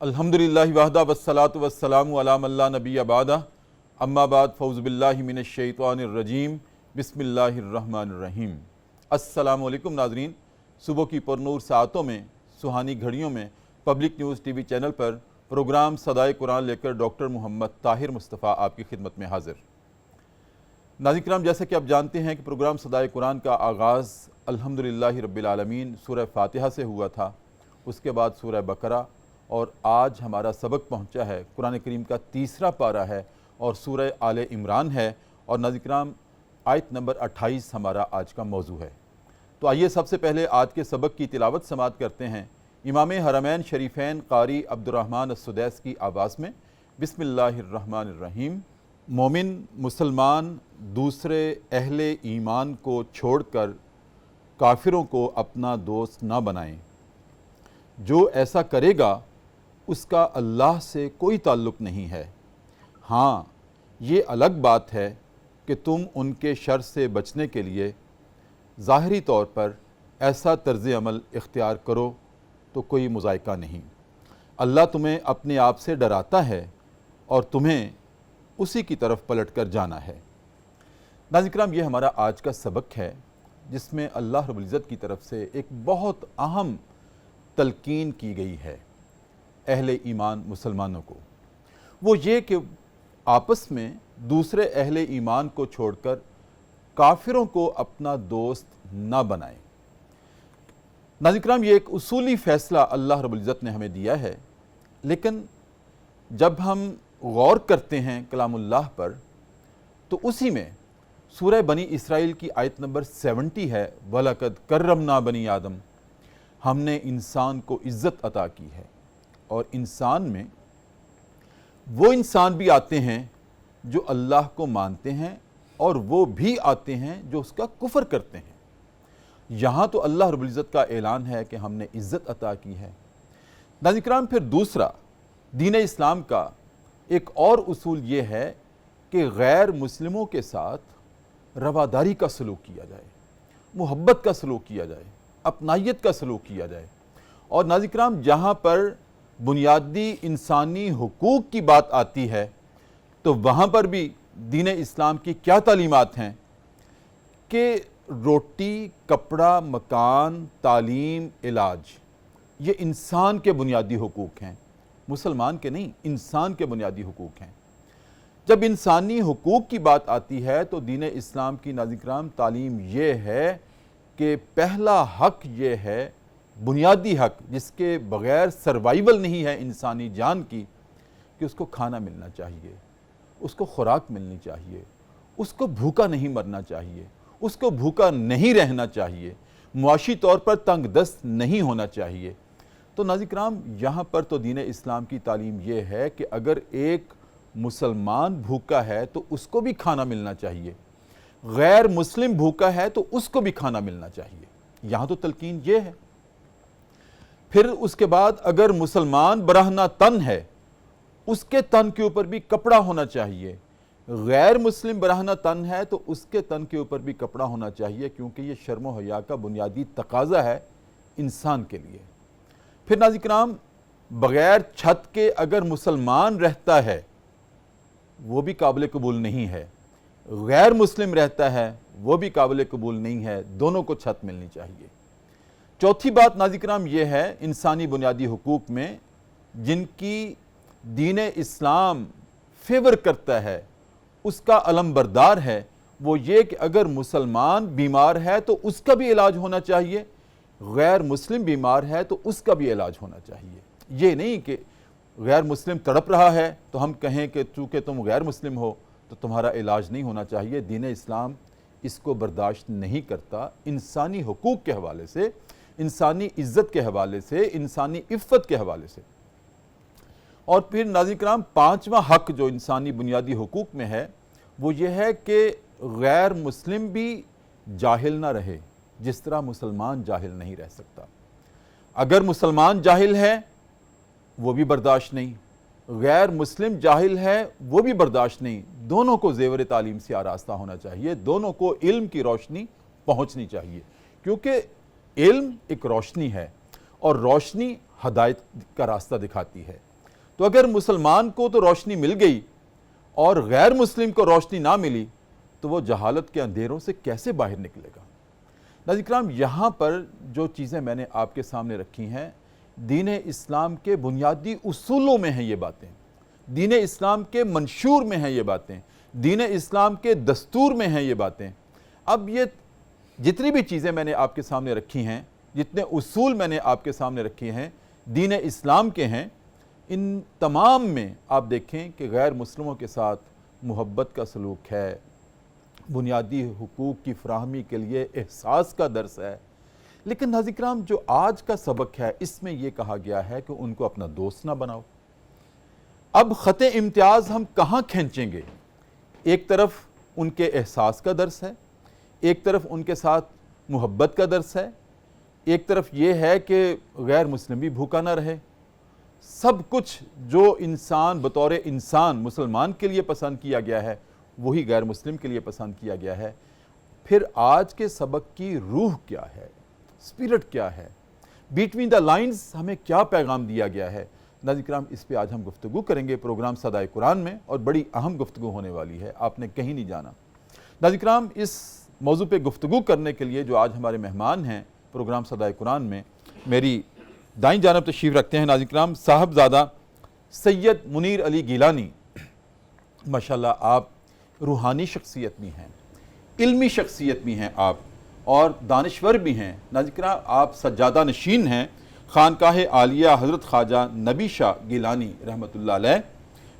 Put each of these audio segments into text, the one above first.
الحمدللہ وحدہ والصلاة والسلام علی من لا نبی بعدہ اما بعد فاعوذ باللہ من الشیطان الرجیم بسم اللہ الرحمن الرحیم۔ السلام علیکم ناظرین، صبح کی پرنور ساعتوں میں، سہانی گھڑیوں میں پبلک نیوز ٹی وی چینل پر پروگرام صدائے قرآن لے کر ڈاکٹر محمد طاہر مصطفیٰ آپ کی خدمت میں حاضر۔ ناظرین کرام، جیسا کہ آپ جانتے ہیں کہ پروگرام صدائے قرآن کا آغاز الحمدللہ رب العالمین سورہ فاتحہ سے ہوا تھا، اس کے بعد سورہ بقرہ، اور آج ہمارا سبق پہنچا ہے قرآن کریم کا تیسرا پارہ ہے اور سورہ آل عمران ہے، اور ناظرین کرام آیت نمبر 28 ہمارا آج کا موضوع ہے۔ تو آئیے سب سے پہلے آج کے سبق کی تلاوت سماعت کرتے ہیں امام حرمین شریفین قاری عبدالرحمن السدیس کی آواز میں۔ بسم اللہ الرحمن الرحیم۔ مومن مسلمان دوسرے اہل ایمان کو چھوڑ کر کافروں کو اپنا دوست نہ بنائیں، جو ایسا کرے گا اس کا اللہ سے کوئی تعلق نہیں ہے۔ ہاں، یہ الگ بات ہے کہ تم ان کے شر سے بچنے کے لیے ظاہری طور پر ایسا طرز عمل اختیار کرو تو کوئی مذائقہ نہیں۔ اللہ تمہیں اپنے آپ سے ڈراتا ہے اور تمہیں اسی کی طرف پلٹ کر جانا ہے۔ ناظرین کرام، یہ ہمارا آج کا سبق ہے جس میں اللہ رب العزت کی طرف سے ایک بہت اہم تلقین کی گئی ہے اہل ایمان مسلمانوں کو، وہ یہ کہ آپس میں دوسرے اہل ایمان کو چھوڑ کر کافروں کو اپنا دوست نہ بنائیں۔ ناظرین کرام، یہ ایک اصولی فیصلہ اللہ رب العزت نے ہمیں دیا ہے، لیکن جب ہم غور کرتے ہیں کلام اللہ پر تو اسی میں سورہ بنی اسرائیل کی آیت نمبر 70 ہے، وَلَقَدْ كَرَّمْنَا بَنِي آدم، ہم نے انسان کو عزت عطا کی ہے، اور انسان میں وہ انسان بھی آتے ہیں جو اللہ کو مانتے ہیں اور وہ بھی آتے ہیں جو اس کا کفر کرتے ہیں۔ یہاں تو اللہ رب العزت کا اعلان ہے کہ ہم نے عزت عطا کی ہے۔ ناظرین کرام، پھر دوسرا دین اسلام کا ایک اور اصول یہ ہے کہ غیر مسلموں کے ساتھ رواداری کا سلوک کیا جائے، محبت کا سلوک کیا جائے، اپنائیت کا سلوک کیا جائے۔ اور ناظرین کرام، جہاں پر بنیادی انسانی حقوق کی بات آتی ہے تو وہاں پر بھی دین اسلام کی کیا تعلیمات ہیں کہ روٹی، کپڑا، مکان، تعلیم، علاج، یہ انسان کے بنیادی حقوق ہیں، مسلمان کے نہیں، انسان کے بنیادی حقوق ہیں۔ جب انسانی حقوق کی بات آتی ہے تو دین اسلام کی ناظرین کرام تعلیم یہ ہے کہ پہلا حق یہ ہے، بنیادی حق جس کے بغیر سروائیول نہیں ہے انسانی جان کی، کہ اس کو کھانا ملنا چاہیے، اس کو خوراک ملنی چاہیے، اس کو بھوکا نہیں مرنا چاہیے، اس کو بھوکا نہیں رہنا چاہیے، معاشی طور پر تنگ دست نہیں ہونا چاہیے۔ تو ناظرین کرام، یہاں پر تو دین اسلام کی تعلیم یہ ہے کہ اگر ایک مسلمان بھوکا ہے تو اس کو بھی کھانا ملنا چاہیے، غیر مسلم بھوکا ہے تو اس کو بھی کھانا ملنا چاہیے۔ یہاں تو تلقین یہ ہے۔ پھر اس کے بعد اگر مسلمان برہنہ تن ہے، اس کے تن کے اوپر بھی کپڑا ہونا چاہیے، غیر مسلم برہنہ تن ہے تو اس کے تن کے اوپر بھی کپڑا ہونا چاہیے، کیونکہ یہ شرم و حیا کا بنیادی تقاضا ہے انسان کے لیے۔ پھر ناظرین کرام، بغیر چھت کے اگر مسلمان رہتا ہے وہ بھی قابل قبول نہیں ہے، غیر مسلم رہتا ہے وہ بھی قابل قبول نہیں ہے، دونوں کو چھت ملنی چاہیے۔ چوتھی بات ناظرین کرام یہ ہے انسانی بنیادی حقوق میں جن کی دین اسلام فیور کرتا ہے، اس کا علم بردار ہے، وہ یہ کہ اگر مسلمان بیمار ہے تو اس کا بھی علاج ہونا چاہیے، غیر مسلم بیمار ہے تو اس کا بھی علاج ہونا چاہیے۔ یہ نہیں کہ غیر مسلم تڑپ رہا ہے تو ہم کہیں کہ چونکہ تم غیر مسلم ہو تو تمہارا علاج نہیں ہونا چاہیے۔ دین اسلام اس کو برداشت نہیں کرتا، انسانی حقوق کے حوالے سے، انسانی عزت کے حوالے سے، انسانی عفت کے حوالے سے۔ اور پھر ناظرین کرام، پانچواں حق جو انسانی بنیادی حقوق میں ہے وہ یہ ہے کہ غیر مسلم بھی جاہل نہ رہے جس طرح مسلمان جاہل نہیں رہ سکتا۔ اگر مسلمان جاہل ہے وہ بھی برداشت نہیں، غیر مسلم جاہل ہے وہ بھی برداشت نہیں، دونوں کو زیور تعلیم سے آراستہ ہونا چاہیے، دونوں کو علم کی روشنی پہنچنی چاہیے، کیونکہ علم ایک روشنی ہے اور روشنی ہدایت کا راستہ دکھاتی ہے۔ تو اگر مسلمان کو تو روشنی مل گئی اور غیر مسلم کو روشنی نہ ملی تو وہ جہالت کے اندھیروں سے کیسے باہر نکلے گا؟ ناظرین کرام، یہاں پر جو چیزیں میں نے آپ کے سامنے رکھی ہیں، دین اسلام کے بنیادی اصولوں میں ہیں یہ باتیں، دین اسلام کے منشور میں ہیں یہ باتیں، دین اسلام کے دستور میں ہیں یہ باتیں۔ اب یہ جتنی بھی چیزیں میں نے آپ کے سامنے رکھی ہیں، جتنے اصول میں نے آپ کے سامنے رکھے ہیں دین اسلام کے ہیں، ان تمام میں آپ دیکھیں کہ غیر مسلموں کے ساتھ محبت کا سلوک ہے، بنیادی حقوق کی فراہمی کے لیے احساس کا درس ہے۔ لیکن ناظرین کرام، جو آج کا سبق ہے اس میں یہ کہا گیا ہے کہ ان کو اپنا دوست نہ بناؤ۔ اب خط امتیاز ہم کہاں کھینچیں گے؟ ایک طرف ان کے احساس کا درس ہے، ایک طرف ان کے ساتھ محبت کا درس ہے، ایک طرف یہ ہے کہ غیر مسلم بھی بھوکا نہ رہے۔ سب کچھ جو انسان بطور انسان مسلمان کے لیے پسند کیا گیا ہے وہی غیر مسلم کے لیے پسند کیا گیا ہے۔ پھر آج کے سبق کی روح کیا ہے، اسپرٹ کیا ہے، بیٹوین دا لائنز ہمیں کیا پیغام دیا گیا ہے؟ ناظرین کرام، اس پہ آج ہم گفتگو کریں گے پروگرام صدائے قرآن میں، اور بڑی اہم گفتگو ہونے والی ہے، آپ نے کہیں نہیں جانا۔ ناظرین کرام، اس موضوع پہ گفتگو کرنے کے لیے جو آج ہمارے مہمان ہیں پروگرام صدائے قرآن میں، میری دائیں جانب تشریف رکھتے ہیں ناظرین کرام صاحبزادہ سید منیر علی گیلانی۔ ماشاءاللہ آپ روحانی شخصیت بھی ہیں، علمی شخصیت بھی ہیں آپ، اور دانشور بھی ہیں۔ ناظرین کرام، آپ سجادہ نشین ہیں خانقاہ عالیہ حضرت خواجہ نبی شاہ گیلانی رحمۃ اللہ علیہ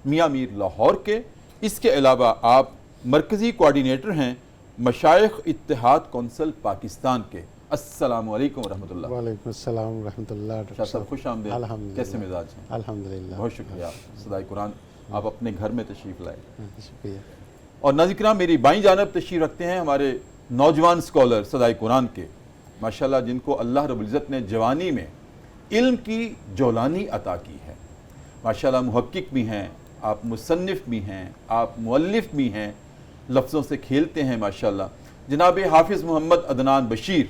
میاں میر لاہور کے۔ اس کے علاوہ آپ مرکزی کوارڈینیٹر ہیں مشائخ اتحاد کونسل پاکستان کے۔ السلام علیکم ورحمۃ اللہ۔ وعلیکم السلام ورحمۃ اللہ۔ شاہ صاحب خوش آمدید، الحمدللہ۔ کیسے مزاج ہیں؟ الحمدللہ، بہت شکریہ، صدائے قرآن آپ اپنے گھر میں تشریف لائے۔ شکریہ۔ اور ناظرین کرام، میری بائیں جانب تشریف رکھتے ہیں ہمارے نوجوان اسکالر صدائے قرآن کے، ماشاءاللہ جن کو اللہ رب العزت نے جوانی میں علم کی جولانی عطا کی ہے۔ ماشاءاللہ محقق بھی ہیں آپ، مصنف بھی ہیں آپ، مؤلف بھی ہیں، لفظوں سے کھیلتے ہیں ماشاءاللہ۔ جناب حافظ محمد عدنان بشیر،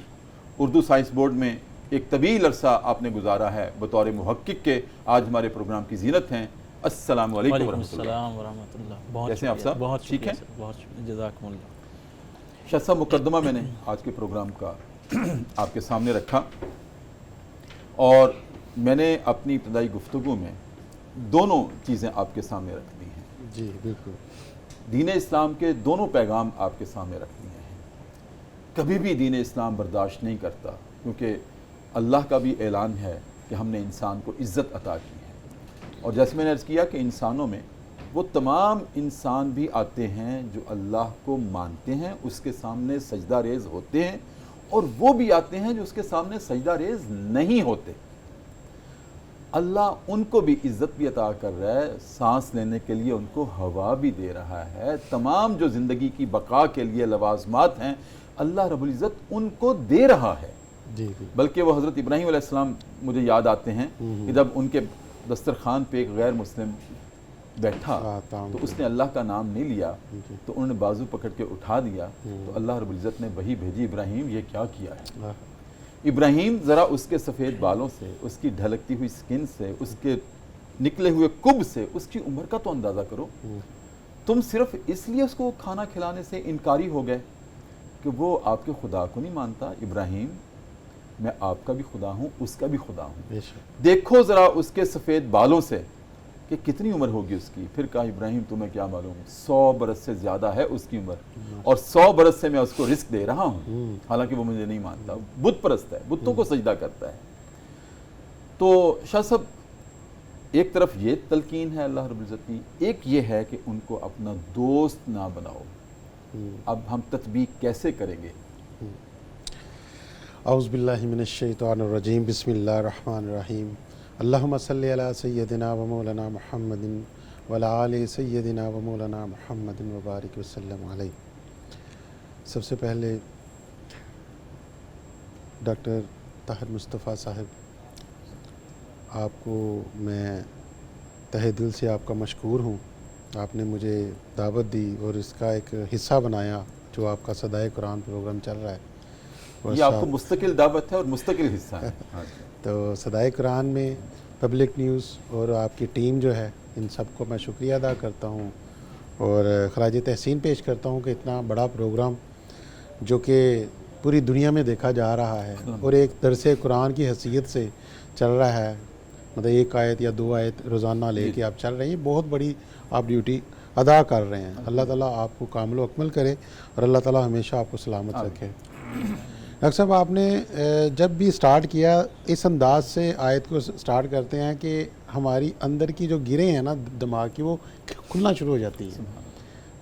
اردو سائنس بورڈ میں ایک طویل عرصہ آپ نے گزارا ہے بطور محقق کے، آج ہمارے پروگرام کی زینت ہیں۔ السلام علیکم ورحمۃ اللہ۔ السلام ورحمۃ اللہ۔ بہت کیسے ہیں آپ صاحب؟ بہت ٹھیک ہیں؟ بہت شکریہ، جزاکم اللہ۔ شاہ صاحب، مقدمہ میں نے آج کے پروگرام کا آپ کے سامنے رکھا، اور میں نے اپنی ابتدائی گفتگو میں دونوں چیزیں آپ کے سامنے رکھ دی ہیں۔ جی بالکل۔ دین اسلام کے دونوں پیغام آپ کے سامنے رکھ دیے ہیں۔ کبھی بھی دین اسلام برداشت نہیں کرتا، کیونکہ اللہ کا بھی اعلان ہے کہ ہم نے انسان کو عزت عطا کی ہے، اور جیسے میں نے عرض کیا کہ انسانوں میں وہ تمام انسان بھی آتے ہیں جو اللہ کو مانتے ہیں، اس کے سامنے سجدہ ریز ہوتے ہیں، اور وہ بھی آتے ہیں جو اس کے سامنے سجدہ ریز نہیں ہوتے۔ اللہ ان کو بھی عزت بھی عطا کر رہا ہے، سانس لینے کے لیے ان کو ہوا بھی دے رہا ہے، تمام جو زندگی کی بقا کے لیے لوازمات ہیں اللہ رب العزت ان کو دے رہا ہے۔ جی بلکہ وہ حضرت ابراہیم علیہ السلام مجھے یاد آتے ہیں کہ جب ان کے دسترخوان پہ ایک غیر مسلم بیٹھا تو اس نے اللہ کا نام نہیں لیا، تو انہوں نے بازو پکڑ کے اٹھا دیا، تو اللہ رب العزت نے وحی بھیجی، ابراہیم یہ کیا کیا ہے؟ ابراہیم ذرا اس کے سفید بالوں سے، اس کی ڈھلکتی ہوئی سکن سے، اس کے نکلے ہوئے کب سے اس کی عمر کا تو اندازہ کرو۔ تم صرف اس لیے اس کو کھانا کھلانے سے انکاری ہو گئے کہ وہ آپ کے خدا کو نہیں مانتا؟ ابراہیم، میں آپ کا بھی خدا ہوں، اس کا بھی خدا ہوں۔ دیکھو ذرا اس کے سفید بالوں سے کہ کتنی عمر ہوگی اس کی۔ پھر کہا ابراہیم تمہیں کیا معلوم، 100 برس سے زیادہ ہے اس کی عمر، اور 100 برس سے میں اس کو رزق دے رہا ہوں، حالانکہ وہ مجھے نہیں مانتا، بت پرست ہے، بتوں کو سجدہ کرتا ہے۔ تو شاہ صاحب، ایک طرف یہ تلقین ہے اللہ رب العزت کی، ایک یہ ہے کہ ان کو اپنا دوست نہ بناؤ۔ اب ہم تطبیق کیسے کریں گے؟ اعوذ باللہ من الشیطان الرجیم، بسم اللہ الرحمن الرحیم۔ اللہم صلی علی سیدنا و مولانا محمد وعلی آل سیدنا و مولانا محمد وبارک وسلم علیہ۔ سب سے پہلے ڈاکٹر طاہر مصطفیٰ صاحب، آپ کو میں تہہ دل سے آپ کا مشکور ہوں، آپ نے مجھے دعوت دی اور اس کا ایک حصہ بنایا جو آپ کا صدائے قرآن پروگرام چل رہا ہے۔ یہ آپ کو مستقل دعوت ہے اور مستقل حصہ ہے۔ تو صدائے قرآن میں پبلک نیوز اور آپ کی ٹیم جو ہے ان سب کو میں شکریہ ادا کرتا ہوں اور خراج تحسین پیش کرتا ہوں کہ اتنا بڑا پروگرام جو کہ پوری دنیا میں دیکھا جا رہا ہے اور ایک درس قرآن کی حیثیت سے چل رہا ہے، مطلب ایک آیت یا 2 آیت روزانہ لے کے آپ چل رہے ہیں، بہت بڑی آپ ڈیوٹی ادا کر رہے ہیں۔ اللہ تعالیٰ آپ کو کامل و اکمل کرے اور اللہ تعالیٰ ہمیشہ آپ کو سلامت رکھے۔ ڈاکٹر صاحب آپ نے جب بھی سٹارٹ کیا اس انداز سے آیت کو سٹارٹ کرتے ہیں کہ ہماری اندر کی جو گریں ہیں نا دماغ کی وہ کھلنا شروع ہو جاتی ہیں۔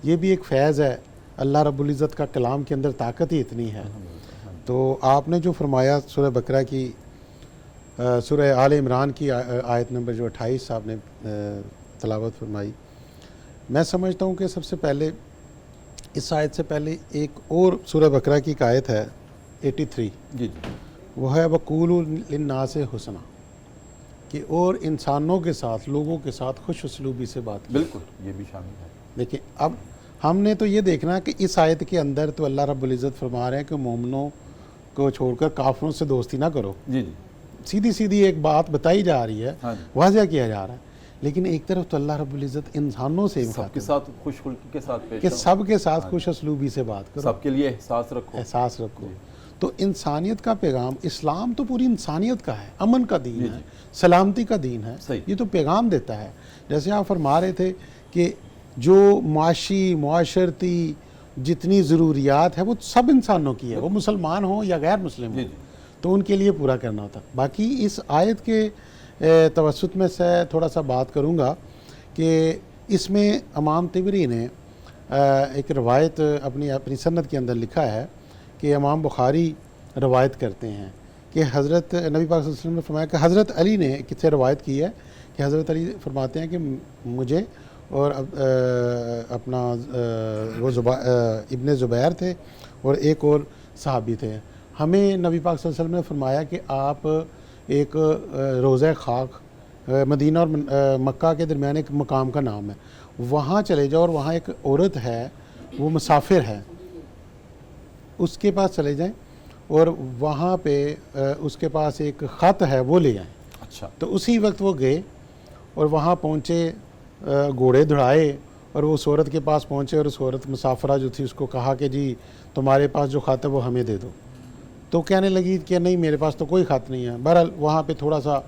یہ بھی ایک فیض ہے، اللہ رب العزت کا کلام کے اندر طاقت ہی اتنی ہے۔ تو آپ نے جو فرمایا سورہ بقرہ کی سورہ آل عمران کی آیت نمبر جو 28 آپ نے تلاوت فرمائی، میں سمجھتا ہوں کہ سب سے پہلے اس آیت سے پہلے ایک اور سورہ بقرہ کی ایک آیت ہے 83، جی وہ ہے وَقُولُوا لِلنَّاسِ حُسْنًا، کہ اور انسانوں کے ساتھ، لوگوں کے ساتھ خوش اسلوبی سے بات کی۔ بالکل، یہ بھی شامل ہے۔ دیکھیں اب ہم نے تو یہ دیکھنا کہ اس آیت کے اندر تو اللہ رب العزت فرما رہے ہیں کہ مومنوں کو چھوڑ کر کافروں سے دوستی نہ کرو، جی جی سیدھی سیدھی ایک بات بتائی جا رہی ہے، ہاں جی، واضح کیا جا رہا ہے، لیکن ایک طرف تو اللہ رب العزت انسانوں سے سب کے ساتھ خوش خلقی کے ساتھ پیش کہ آؤ، سب کے ساتھ خوش اسلوبی سے بات کرو، سب کے لیے احساس رکھو۔ احساس رکھو۔ تو انسانیت کا پیغام، اسلام تو پوری انسانیت کا ہے، امن کا دین ہے، سلامتی کا دین ہے، صحیح۔ یہ تو پیغام دیتا ہے۔ جیسے آپ فرما رہے تھے کہ جو معاشی معاشرتی جتنی ضروریات ہے وہ سب انسانوں کی ہے، وہ مسلمان ہوں یا غیر مسلم ہوں، تو ان کے لیے پورا کرنا ہوتا ہے۔ باقی اس آیت کے توسط میں سے تھوڑا سا بات کروں گا کہ اس میں امام طبری نے ایک روایت اپنی سند کے اندر لکھا ہے کہ امام بخاری روایت کرتے ہیں کہ حضرت نبی پاک صلی اللہ علیہ وسلم نے فرمایا کہ حضرت علی نے کس سے روایت کی ہے کہ حضرت علی فرماتے ہیں کہ مجھے اور اپنا وہ ابن زبیر تھے اور ایک اور صحابی تھے، ہمیں نبی پاک صلی اللہ علیہ وسلم نے فرمایا کہ آپ ایک روضہ خاک مدینہ اور مکہ کے درمیان ایک مقام کا نام ہے، وہاں چلے جاؤ اور وہاں ایک عورت ہے وہ مسافر ہے، اس کے پاس چلے جائیں اور وہاں پہ اس کے پاس ایک خط ہے وہ لے آئیں۔ اچھا، تو اسی وقت وہ گئے اور وہاں پہنچے، گھوڑے دھڑائے اور وہ اس عورت کے پاس پہنچے اور اس عورت مسافرہ جو تھی اس کو کہا کہ جی تمہارے پاس جو خط ہے وہ ہمیں دے دو، تو کہنے لگی کہ نہیں میرے پاس تو کوئی خط نہیں ہے۔ بہرحال وہاں پہ تھوڑا سا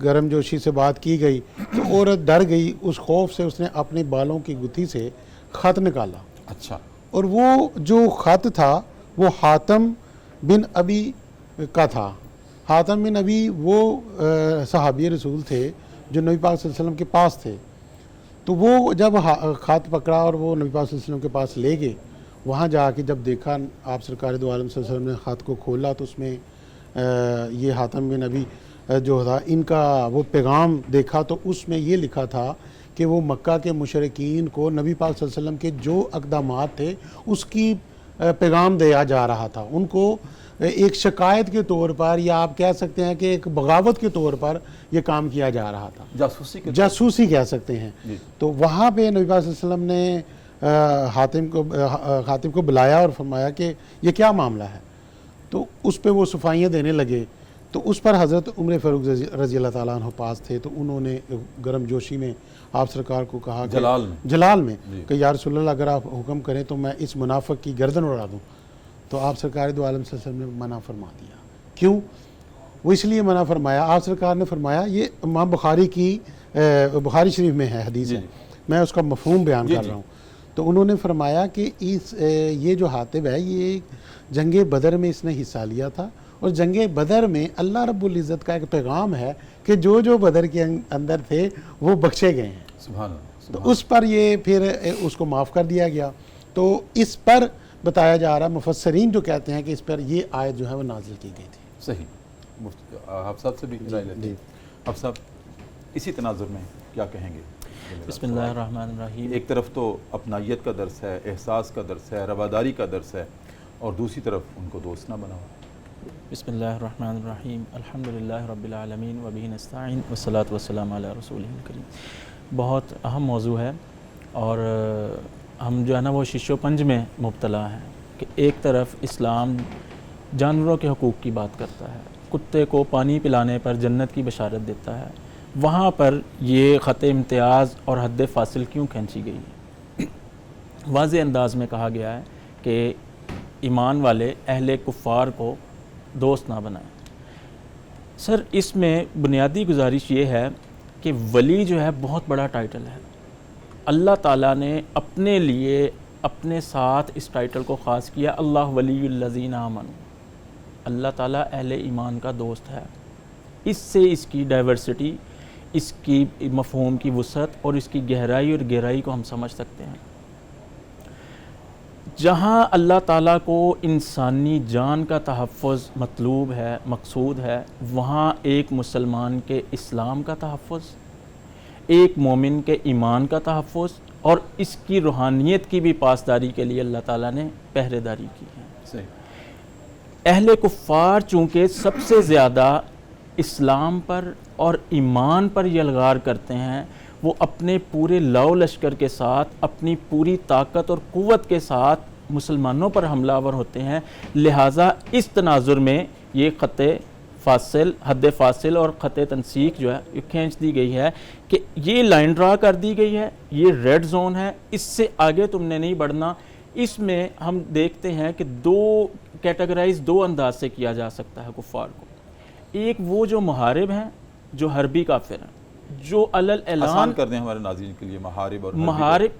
گرم جوشی سے بات کی گئی تو عورت ڈر گئی، اس خوف سے اس نے اپنے بالوں کی گتھی سے خط نکالا، اچھا، اور وہ جو خط تھا وہ حاتم بن ابی کا تھا۔ حاتم بن ابی وہ صحابی رسول تھے جو نبی پاک صلی اللہ علیہ وسلم کے پاس تھے، تو وہ جب خط پکڑا اور وہ نبی پاک صلی اللہ علیہ وسلم کے پاس لے گئے، وہاں جا کے جب دیکھا آپ سرکار دو عالم صلی اللہ علیہ وسلم نے خط کو کھولا تو اس میں یہ حاتم بن ابی جو تھا ان کا وہ پیغام دیکھا تو اس میں یہ لکھا تھا کہ وہ مکہ کے مشرکین کو نبی پاک صلی اللہ علیہ وسلم کے جو اقدامات تھے اس کی پیغام دیا جا رہا تھا، ان کو ایک شکایت کے طور پر یا آپ کہہ سکتے ہیں کہ ایک بغاوت کے طور پر یہ کام کیا جا رہا تھا، جاسوسی کہہ سکتے ہیں۔ تو وہاں پہ نبی پاک صلی اللہ علیہ وسلم نے حاتم کو بلایا اور فرمایا کہ یہ کیا معاملہ ہے، تو اس پہ وہ صفائیاں دینے لگے، تو اس پر حضرت عمر فاروق رضی اللہ تعالیٰ عنہ پاس تھے، تو انہوں نے گرم جوشی میں آپ سرکار کو کہا کہ جلال میں کہ یا رسول اللہ اگر آپ حکم کریں تو میں اس منافق کی گردن اڑا دوں، تو آپ سرکار دو عالم صلی اللہ علیہ وسلم نے منع فرما دیا۔ کیوں؟ وہ اس لیے منع فرمایا، آپ سرکار نے فرمایا، یہ امام بخاری کی بخاری شریف میں ہے حدیث ہے، میں اس کا مفہوم بیان کر رہا ہوں، تو انہوں نے فرمایا کہ یہ جو حاتب ہے یہ جنگ بدر میں اس نے حصہ لیا تھا، اور جنگ بدر میں اللہ رب العزت کا ایک پیغام ہے کہ جو بدر کے اندر تھے وہ بخشے گئے ہیں، سبحان اللہ، تو اس پر یہ پھر اس کو معاف کر دیا گیا۔ تو اس پر بتایا جا رہا، مفسرین جو کہتے ہیں کہ اس پر یہ آیت جو ہے وہ نازل کی گئی تھی۔ صحیح، آپ صاحب سے بھی رائے لیتے ہیں۔ آپ صاحب اسی تناظر میں کیا کہیں گے؟ بسم اللہ الرحمن الرحیم۔ ایک طرف تو اپنائیت کا درس ہے، احساس کا درس ہے، رواداری کا درس ہے، اور دوسری طرف ان کو دوست نہ بناؤ۔ بسم اللہ الرحمن الرحیم، الحمدللہ رب العالمین وبہ نستعین والصلاۃ والسلام علی رسولہ الکریم۔ بہت اہم موضوع ہے، اور ہم جو ہے نا وہ شش و پنج میں مبتلا ہیں کہ ایک طرف اسلام جانوروں کے حقوق کی بات کرتا ہے، کتے کو پانی پلانے پر جنت کی بشارت دیتا ہے، وہاں پر یہ خط امتیاز اور حد فاصل کیوں کھینچی گئی ہے؟ واضح انداز میں کہا گیا ہے کہ ایمان والے اہل کفار کو دوست نہ بنائیں۔ سر اس میں بنیادی گزارش یہ ہے کہ ولی جو ہے بہت بڑا ٹائٹل ہے۔ اللہ تعالیٰ نے اپنے لیے اپنے ساتھ اس ٹائٹل کو خاص کیا، اللہ ولی الذین آمنوا، اللہ تعالیٰ اہل ایمان کا دوست ہے۔ اس سے اس کی ڈائیورسٹی، اس کی مفہوم کی وسعت اور اس کی گہرائی اور گہرائی کو ہم سمجھ سکتے ہیں۔ جہاں اللہ تعالیٰ کو انسانی جان کا تحفظ مطلوب ہے، مقصود ہے، وہاں ایک مسلمان کے اسلام کا تحفظ، ایک مومن کے ایمان کا تحفظ اور اس کی روحانیت کی بھی پاسداری کے لیے اللہ تعالیٰ نے پہرے داری کی ہے۔ صحیح۔ اہل کفار چونکہ سب سے زیادہ اسلام پر اور ایمان پر یلغار کرتے ہیں، وہ اپنے پورے لو لشکر کے ساتھ، اپنی پوری طاقت اور قوت کے ساتھ مسلمانوں پر حملہ آور ہوتے ہیں، لہٰذا اس تناظر میں یہ خط فاصل، حد فاصل اور خط تنسیق جو ہے یہ کھینچ دی گئی ہے کہ یہ لائن ڈرا کر دی گئی ہے، یہ ریڈ زون ہے، اس سے آگے تم نے نہیں بڑھنا۔ اس میں ہم دیکھتے ہیں کہ دو کیٹیگرائز دو انداز سے کیا جا سکتا ہے کفار کو۔ ایک وہ جو محارب ہیں، جو حربی کافر ہیں، جو علل آسان اعلان کر دیں ہمارے ناظرین کے لیے، محارب اور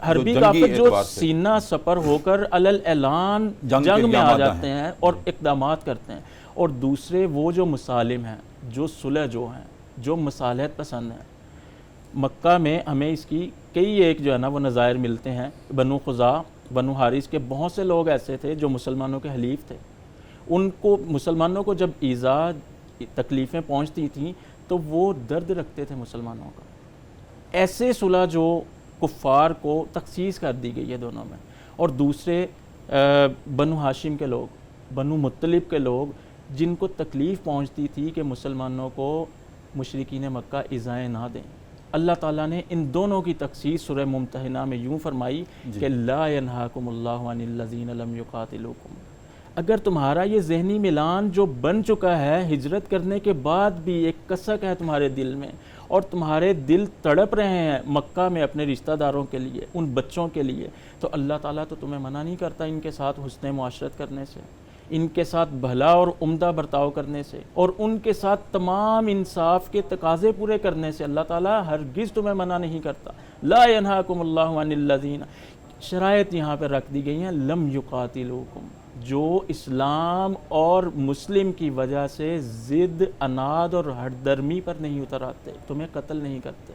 حربی کافر جو سینہ سپر ہو کر علل اعلان جنگ میں آ جاتے ہیں اور اقدامات کرتے ہیں، اور دوسرے وہ جو مسالم ہیں، جو صلح جو ہیں، جو مصالحت پسند ہیں۔ مکہ میں ہمیں اس کی کئی ایک جو ہے نا وہ نظائر ملتے ہیں۔ بنو خزاع، بنو حارث کے بہت سے لوگ ایسے تھے جو مسلمانوں کے حلیف تھے، ان کو مسلمانوں کو جب ایذا تکلیفیں پہنچتی تھیں تو وہ درد رکھتے تھے مسلمانوں کا۔ ایسے صلح جو کفار کو تخصیص کر دی گئی ہے دونوں میں، اور دوسرے بنو ہاشم کے لوگ، بنو مطلب کے لوگ، جن کو تکلیف پہنچتی تھی کہ مسلمانوں کو مشرکین مکہ ایذائیں نہ دیں۔ اللہ تعالیٰ نے ان دونوں کی تخصیص سورہ ممتحنہ میں یوں فرمائی کہ لا ینہاکم اللہ عن الذین لم یقاتلوکم۔ اگر تمہارا یہ ذہنی ملان جو بن چکا ہے، ہجرت کرنے کے بعد بھی ایک کسک ہے تمہارے دل میں، اور تمہارے دل تڑپ رہے ہیں مکہ میں اپنے رشتہ داروں کے لیے، ان بچوں کے لیے، تو اللہ تعالیٰ تو تمہیں منع نہیں کرتا ان کے ساتھ حسن معاشرت کرنے سے، ان کے ساتھ بھلا اور عمدہ برتاؤ کرنے سے، اور ان کے ساتھ تمام انصاف کے تقاضے پورے کرنے سے۔ اللہ تعالیٰ ہرگز تمہیں منع نہیں کرتا۔ لا ینہاکم اللہ عن الذین، شرائط یہاں پہ رکھ دی گئی ہیں، لم یقاتلوکم، جو اسلام اور مسلم کی وجہ سے ضد، اناد اور ہٹ درمی پر نہیں اتر آتے، تمہیں قتل نہیں کرتے،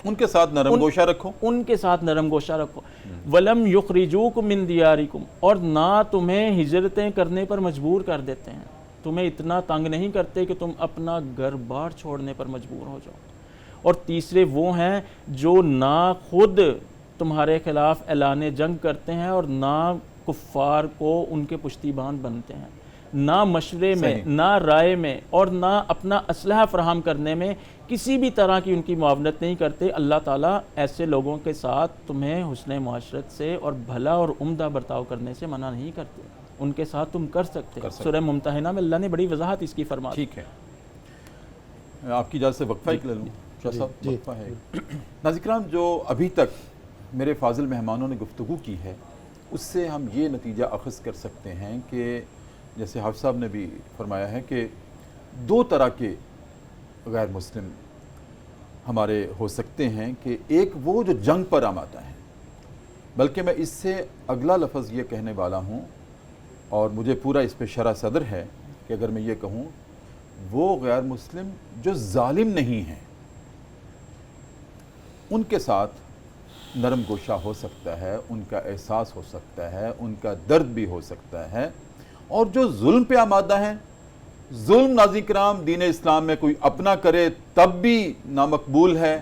ان کے ساتھ نرم گوشہ رکھو، ان کے ساتھ نرم گوشہ رکھو۔ وَلَمْ يُخْرِجُوكُم مِّن دِيَارِكُمْ، اور نہ تمہیں ہجرتیں کرنے پر مجبور کر دیتے ہیں، تمہیں اتنا تنگ نہیں کرتے کہ تم اپنا گھر بار چھوڑنے پر مجبور ہو جاؤ۔ اور تیسرے وہ ہیں جو نہ خود تمہارے خلاف اعلان جنگ کرتے ہیں اور نہ کفار کو ان کے پشتیبان بنتے ہیں، نہ مشورے میں، نہ رائے میں، اور نہ اپنا اسلحہ فراہم کرنے میں کسی بھی طرح کی ان کی معاونت نہیں کرتے۔ اللہ تعالیٰ ایسے لوگوں کے ساتھ تمہیں حسن معاشرت سے اور بھلا اور عمدہ برتاؤ کرنے سے منع نہیں کرتے، ان کے ساتھ تم کر سکتے۔ سورہ ممتحنہ میں اللہ نے بڑی وضاحت اس کی فرما دی۔ ٹھیک ہے، آپ کی اجازت سے وقفہ ایک لے لوں؟ شاہ صاحب وقفہ ہے۔ ناظرین کرام، جو ابھی تک میرے فاضل مہمانوں نے گفتگو کی ہے، اس سے ہم یہ نتیجہ اخذ کر سکتے ہیں کہ جیسے حافظ صاحب نے بھی فرمایا ہے کہ دو طرح کے غیر مسلم ہمارے ہو سکتے ہیں، کہ ایک وہ جو جنگ پر آمادہ ہیں، بلکہ میں اس سے اگلا لفظ یہ کہنے والا ہوں، اور مجھے پورا اس پہ شرح صدر ہے کہ اگر میں یہ کہوں، وہ غیر مسلم جو ظالم نہیں ہیں، ان کے ساتھ نرم گوشہ ہو سکتا ہے، ان کا احساس ہو سکتا ہے، ان کا درد بھی ہو سکتا ہے، اور جو ظلم پہ آمادہ ہیں، ظلم ناظرین کرام دین اسلام میں کوئی اپنا کرے تب بھی نامقبول ہے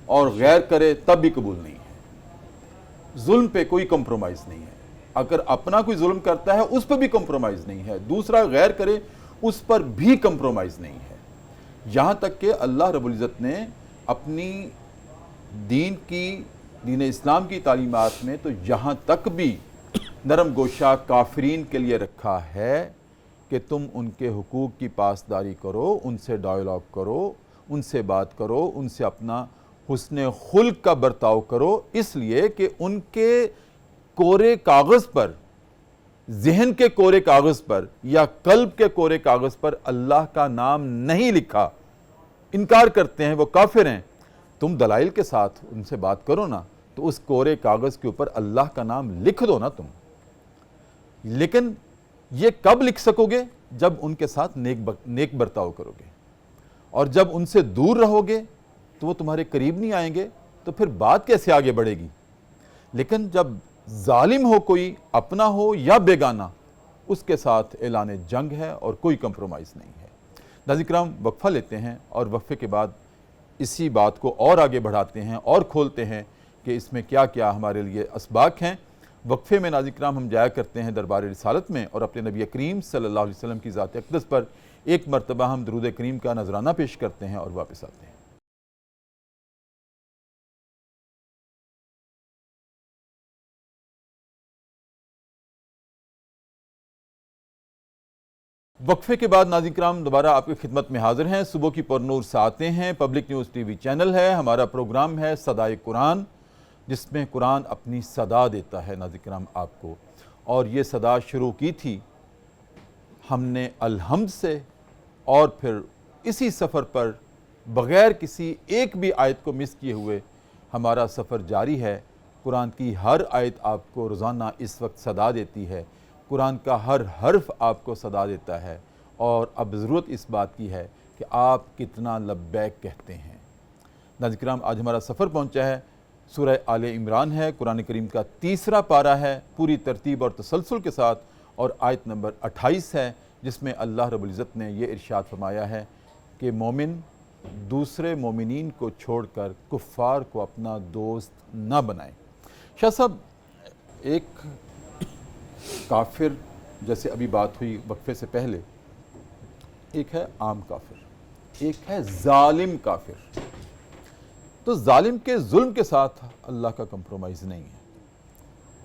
اور غیر کرے تب بھی قبول نہیں ہے۔ ظلم پہ کوئی کمپرومائز نہیں ہے، اگر اپنا کوئی ظلم کرتا ہے اس پہ بھی کمپرومائز نہیں ہے، دوسرا غیر کرے اس پر بھی کمپرومائز نہیں ہے، یہاں تک کہ اللہ رب العزت نے اپنی دین اسلام کی تعلیمات میں تو یہاں تک بھی نرم گوشہ کافرین کے لیے رکھا ہے کہ تم ان کے حقوق کی پاسداری کرو، ان سے ڈائیلاگ کرو، ان سے بات کرو، ان سے اپنا حسن خلق کا برتاؤ کرو، اس لیے کہ ان کے کورے کاغذ پر، ذہن کے کورے کاغذ پر یا قلب کے کورے کاغذ پر اللہ کا نام نہیں لکھا، انکار کرتے ہیں، وہ کافر ہیں۔ تم دلائل کے ساتھ ان سے بات کرو نا، تو اس کورے کاغذ کے اوپر اللہ کا نام لکھ دو نا تم۔ لیکن یہ کب لکھ سکو گے؟ جب ان کے ساتھ نیک برتاؤ کرو گے، اور جب ان سے دور رہو گے تو وہ تمہارے قریب نہیں آئیں گے، تو پھر بات کیسے آگے بڑھے گی؟ لیکن جب ظالم ہو کوئی، اپنا ہو یا بیگانہ، اس کے ساتھ اعلان جنگ ہے اور کوئی کمپرومائز نہیں ہے۔ ناظرین کرام، وقفہ لیتے ہیں اور وقفے کے بعد اسی بات کو اور آگے بڑھاتے ہیں اور کھولتے ہیں کہ اس میں کیا کیا ہمارے لیے اسباق ہیں۔ وقفے میں ناظرین کرام ہم جایا کرتے ہیں دربار رسالت میں، اور اپنے نبی کریم صلی اللہ علیہ وسلم کی ذات اقدس پر ایک مرتبہ ہم درود کریم کا نذرانہ پیش کرتے ہیں اور واپس آتے ہیں۔ وقفے کے بعد ناظرین کرام دوبارہ آپ کی خدمت میں حاضر ہیں۔ صبح کی پرنور ساعتیں ہیں، پبلک نیوز ٹی وی چینل ہے، ہمارا پروگرام ہے صدائے قرآن، جس میں قرآن اپنی صدا دیتا ہے ناظرین کرام آپ کو۔ اور یہ صدا شروع کی تھی ہم نے الحمد سے، اور پھر اسی سفر پر بغیر کسی ایک بھی آیت کو مس کیے ہوئے ہمارا سفر جاری ہے۔ قرآن کی ہر آیت آپ کو روزانہ اس وقت صدا دیتی ہے، قرآن کا ہر حرف آپ کو صدا دیتا ہے، اور اب ضرورت اس بات کی ہے کہ آپ کتنا لبیک کہتے ہیں۔ ناظرین کرام، آج ہمارا سفر پہنچا ہے، سورہ آل عمران ہے، قرآن کریم کا تیسرا پارہ ہے، پوری ترتیب اور تسلسل کے ساتھ، اور آیت نمبر 28 ہے، جس میں اللہ رب العزت نے یہ ارشاد فرمایا ہے کہ مومن دوسرے مومنین کو چھوڑ کر کفار کو اپنا دوست نہ بنائیں۔ شاہ صاحب، ایک کافر، جیسے ابھی بات ہوئی وقفے سے پہلے، ایک ہے عام کافر، ایک ہے ظالم کافر۔ تو ظالم کے ظلم کے ساتھ اللہ کا کمپرومائز نہیں ہے،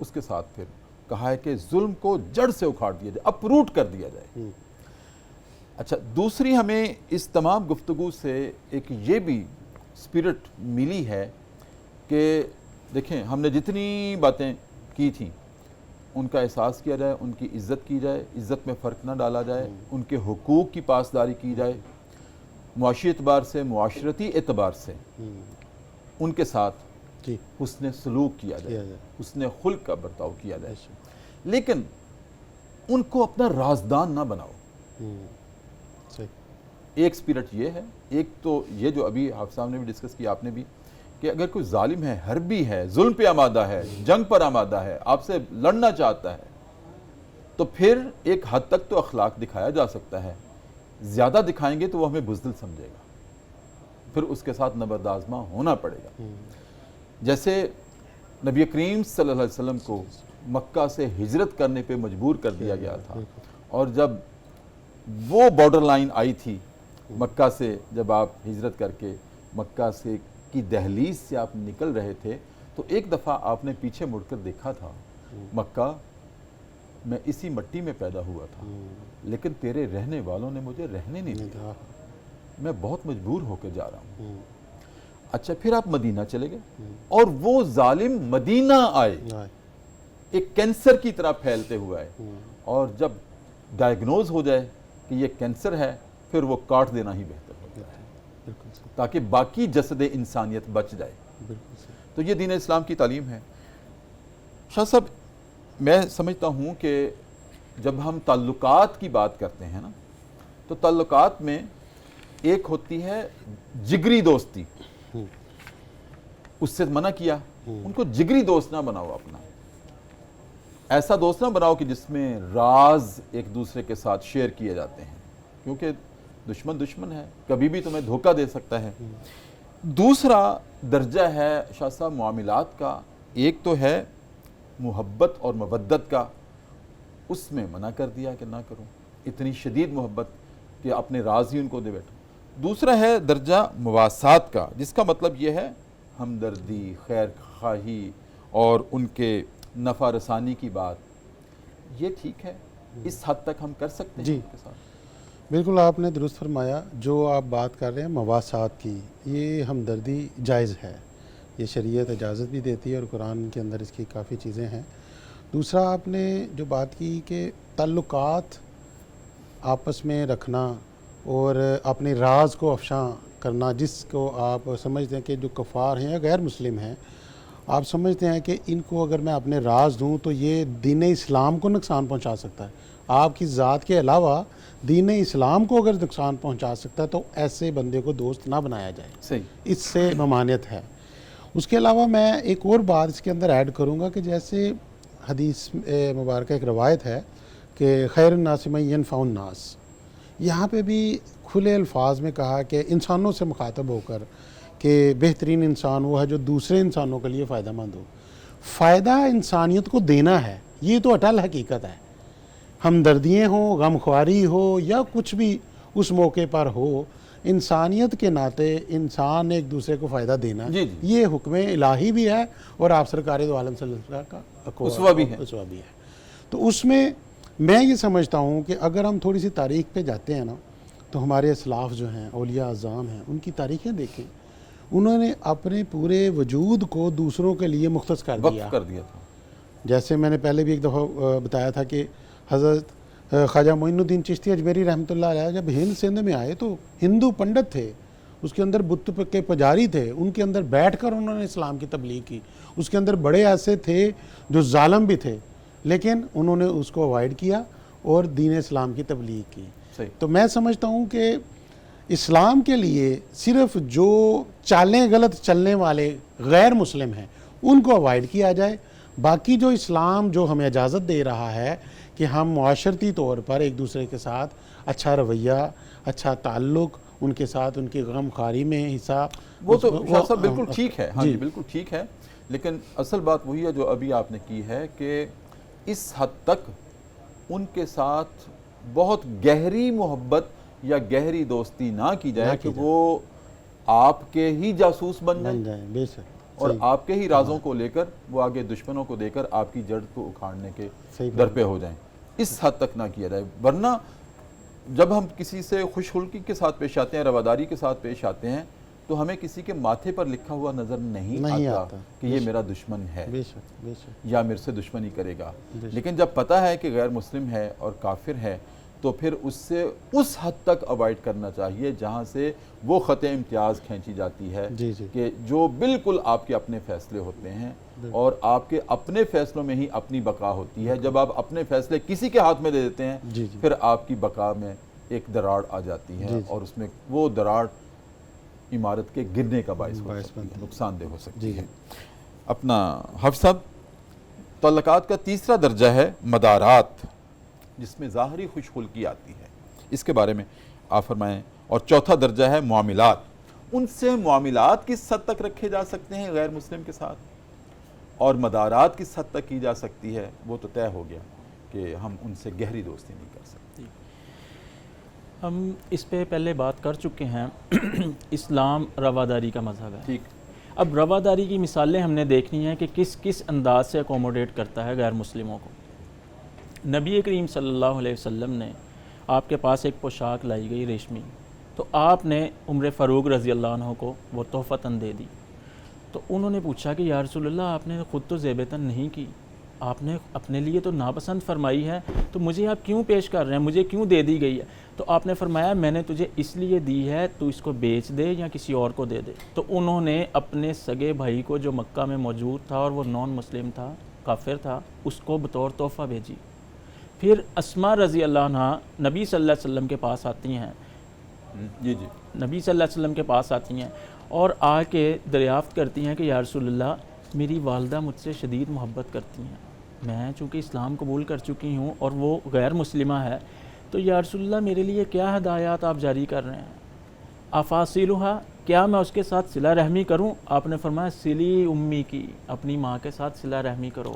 اس کے ساتھ پھر کہا ہے کہ ظلم کو جڑ سے اکھاڑ دیا جائے، اپروٹ کر دیا جائے۔ اچھا، دوسری ہمیں اس تمام گفتگو سے ایک یہ بھی اسپرٹ ملی ہے کہ دیکھیں، ہم نے جتنی باتیں کی تھیں ان کا احساس کیا جائے، ان کی عزت کی جائے، عزت میں فرق نہ ڈالا جائے، ان کے حقوق کی پاسداری کی جائے، معاشی اعتبار سے، معاشرتی اعتبار سے ان کے ساتھ حسن سلوک کیا جائے، حسن خلق کا برتاؤ کیا جائے، لیکن ان کو اپنا رازدان نہ بناؤ۔ ایک اسپرٹ یہ ہے، ایک تو یہ جو ابھی حافظ صاحب نے بھی ڈسکس کیا، آپ نے بھی، کہ اگر کوئی ظالم ہے، حربی ہے، ظلم پہ آمادہ ہے، جنگ پر آمادہ ہے، آپ سے لڑنا چاہتا ہے، تو پھر ایک حد تک تو اخلاق دکھایا جا سکتا ہے، زیادہ دکھائیں گے تو وہ ہمیں بزدل سمجھے گا، پھر اس کے ساتھ نبردآزما ہونا پڑے گا۔ جیسے نبی کریم صلی اللہ علیہ وسلم کو مکہ سے ہجرت کرنے پہ مجبور کر دیا گیا تھا، اور جب وہ بارڈر لائن آئی تھی مکہ سے، جب آپ ہجرت کر کے مکہ سے کی دہلیز سے آپ نکل رہے تھے، تو ایک دفعہ آپ نے پیچھے مڑ کر دیکھا تھا، مکہ میں اسی مٹی میں پیدا ہوا تھا، لیکن تیرے رہنے والوں نے مجھے رہنے نہیں دیا، میں بہت مجبور ہو کے جا رہا ہوں۔ اچھا، پھر آپ مدینہ چلے گئے، اور وہ ظالم مدینہ آئے، ایک کینسر کی طرح پھیلتے ہوئے آئے، اور جب ڈائیگنوز ہو جائے کہ یہ کینسر ہے، پھر وہ کاٹ دینا ہی بہتر ہوتا ہے، تاکہ باقی جسد انسانیت بچ جائے۔ تو یہ دین اسلام کی تعلیم ہے۔ شاہ صاحب، میں سمجھتا ہوں کہ جب ہم تعلقات کی بات کرتے ہیں نا، تو تعلقات میں ایک ہوتی ہے جگری دوستی، اس سے منع کیا، ان کو جگری دوست نہ بناؤ اپنا، ایسا دوست نہ بناؤ کہ جس میں راز ایک دوسرے کے ساتھ شیئر کیے جاتے ہیں، کیونکہ دشمن ہے، کبھی بھی تمہیں دھوکہ دے سکتا ہے۔ دوسرا درجہ ہے شاہ صاحب معاملات کا، ایک تو ہے محبت اور مودت کا، اس میں منع کر دیا کہ نہ کرو، اتنی شدید محبت کہ اپنے راز ہی ان کو دے بیٹھو۔ دوسرا ہے درجہ مواسات کا، جس کا مطلب یہ ہے ہمدردی، خیر خواہی اور ان کے نفع رسانی کی بات، یہ ٹھیک ہے، اس حد تک ہم کر سکتے ہیں ان کے ساتھ۔ بالکل آپ نے درست فرمایا. جو آپ بات کر رہے ہیں مواسات کی، یہ ہمدردی جائز ہے، یہ شریعت اجازت بھی دیتی ہے اور قرآن کے اندر اس کی کافی چیزیں ہیں. دوسرا آپ نے جو بات کی کہ تعلقات آپس میں رکھنا اور اپنے راز کو افشاں کرنا، جس کو آپ سمجھتے ہیں کہ جو کفار ہیں یا غیر مسلم ہیں، آپ سمجھتے ہیں کہ ان کو اگر میں اپنے راز دوں تو یہ دین اسلام کو نقصان پہنچا سکتا ہے، آپ کی ذات کے علاوہ دین اسلام کو اگر نقصان پہنچا سکتا ہے تو ایسے بندے کو دوست نہ بنایا جائے. صحیح. اس سے ممانعت ہے. اس کے علاوہ میں ایک اور بات اس کے اندر ایڈ کروں گا کہ جیسے حدیث مبارکہ ایک روایت ہے کہ خیر الناس من ینفع الناس، یہاں پہ بھی کھلے الفاظ میں کہا کہ انسانوں سے مخاطب ہو کر کہ بہترین انسان وہ ہے جو دوسرے انسانوں کے لیے فائدہ مند ہو. فائدہ انسانیت کو دینا ہے، یہ تو اٹل حقیقت ہے. ہمدردیاں ہوں، غمخواری ہو یا کچھ بھی اس موقع پر ہو، انسانیت کے ناطے انسان ایک دوسرے کو فائدہ دینا، جی یہ حکم الہی بھی ہے اور آپ سرکار دو عالم صلی اللہ علیہ وسلم کا اسوہ بھی ہے. اسوہ بھی ہے. تو اس میں یہ سمجھتا ہوں کہ اگر ہم تھوڑی سی تاریخ پہ جاتے ہیں نا، تو ہمارے اسلاف جو ہیں، اولیاء اعظام ہیں، ان کی تاریخیں دیکھیں، انہوں نے اپنے پورے وجود کو دوسروں کے لیے مختص کر دیا. وقف کر دیا تھا. جیسے میں نے پہلے بھی ایک دفعہ بتایا تھا کہ حضرت خواجہ معین الدین چشتی اجمیری رحمۃ اللہ علیہ جب ہند سندھ میں آئے تو ہندو پنڈت تھے، اس کے اندر بت کے پجاری تھے، ان کے اندر بیٹھ کر انہوں نے اسلام کی تبلیغ کی. اس کے اندر بڑے ایسے تھے جو ظالم بھی تھے، لیکن انہوں نے اس کو اوائڈ کیا اور دین اسلام کی تبلیغ کی. صحیح. تو میں سمجھتا ہوں کہ اسلام کے لیے صرف جو چالیں غلط چلنے والے غیر مسلم ہیں ان کو اوائڈ کیا جائے. باقی جو اسلام جو ہمیں اجازت دے رہا ہے کہ ہم معاشرتی طور پر ایک دوسرے کے ساتھ اچھا رویہ، اچھا تعلق، ان کے ساتھ ان کی غم خواری میں حصہ، وہ تو شاہ صاحب بالکل ٹھیک ہے. ہاں جی بالکل ٹھیک ہے، لیکن اصل بات وہی ہے جو ابھی آپ نے کی ہے کہ اس حد تک ان کے ساتھ بہت گہری محبت یا گہری دوستی نہ کی جائے کہ وہ آپ کے ہی جاسوس بن جائیں بے شک، اور آپ کے ہی رازوں کو لے کر وہ آگے دشمنوں کو دے کر آپ کی جڑ کو اکھاڑنے کے درپے ہو جائیں. اس حد تک نہ کیا جائے. ورنہ جب ہم کسی سے خوش خلقی کے ساتھ پیش آتے ہیں، رواداری کے ساتھ پیش آتے ہیں، تو ہمیں کسی کے ماتھے پر لکھا ہوا نظر نہیں آتا کہ یہ میرا دشمن ہے یا میرے سے دشمنی کرے گا. لیکن جب پتہ ہے کہ غیر مسلم ہے اور کافر ہے تو پھر اس سے اس حد تک اوائڈ کرنا چاہیے جہاں سے وہ خط امتیاز کھینچی جاتی ہے کہ جو بالکل آپ کے اپنے فیصلے ہوتے ہیں اور آپ کے اپنے فیصلوں میں ہی اپنی بقا ہوتی ہے. جب آپ اپنے فیصلے کسی کے ہاتھ میں دے دیتے ہیں پھر آپ کی بقا میں ایک دراڑ آ جاتی ہے اور اس میں وہ دراڑ عمارت کے گرنے کا باعث ہو سکتی ہے، نقصان دہ ہو سکتی ہے. اپنا حفظ صاحب، تعلقات کا تیسرا درجہ ہے مدارات، جس میں ظاہری خوش خلقی آتی ہے، اس کے بارے میں آپ فرمائیں. اور چوتھا درجہ ہے معاملات، ان سے معاملات کس حد تک رکھے جا سکتے ہیں غیر مسلم کے ساتھ اور مدارات کس حد تک کی جا سکتی ہے، وہ تو طے ہو گیا کہ ہم ان سے گہری دوستی نہیں کر سکتے. ہم اس پہ پہلے بات کر چکے ہیں. اسلام رواداری کا مذہب ہے. ٹھیک. اب رواداری کی مثالیں ہم نے دیکھنی ہیں کہ کس کس انداز سے اکوموڈیٹ کرتا ہے غیر مسلموں کو. نبی کریم صلی اللہ علیہ وسلم نے آپ کے پاس ایک پوشاک لائی گئی ریشمی، تو آپ نے عمر فاروق رضی اللہ عنہ کو وہ تحفتاً دے دی. تو انہوں نے پوچھا کہ یا رسول اللہ، آپ نے خود تو زیبتاً نہیں کی، آپ نے اپنے لیے تو ناپسند فرمائی ہے، تو مجھے آپ کیوں پیش کر رہے ہیں، مجھے کیوں دے دی گئی ہے؟ تو آپ نے فرمایا میں نے تجھے اس لیے دی ہے تو اس کو بیچ دے یا کسی اور کو دے دے. تو انہوں نے اپنے سگے بھائی کو جو مکہ میں موجود تھا اور وہ نان مسلم تھا، کافر تھا، اس کو بطور تحفہ بھیجی. پھر اسماء رضی اللہ عنہ نبی صلی اللہ علیہ وسلم کے پاس آتی ہیں. نبی صلی اللہ علیہ وسلم کے پاس آتی ہیں اور آ کے دریافت کرتی ہیں کہ یا رسول اللہ، میری والدہ مجھ سے شدید محبت کرتی ہیں، میں چونکہ اسلام قبول کر چکی ہوں اور وہ غیر مسلمہ ہے، تو یا رسول اللہ میرے لیے کیا ہدایات آپ جاری کر رہے ہیں؟ افاصلھا، کیا میں اس کے ساتھ صلہ رحمی کروں؟ آپ نے فرمایا صلی امی کی، اپنی ماں کے ساتھ صلہ رحمی کرو.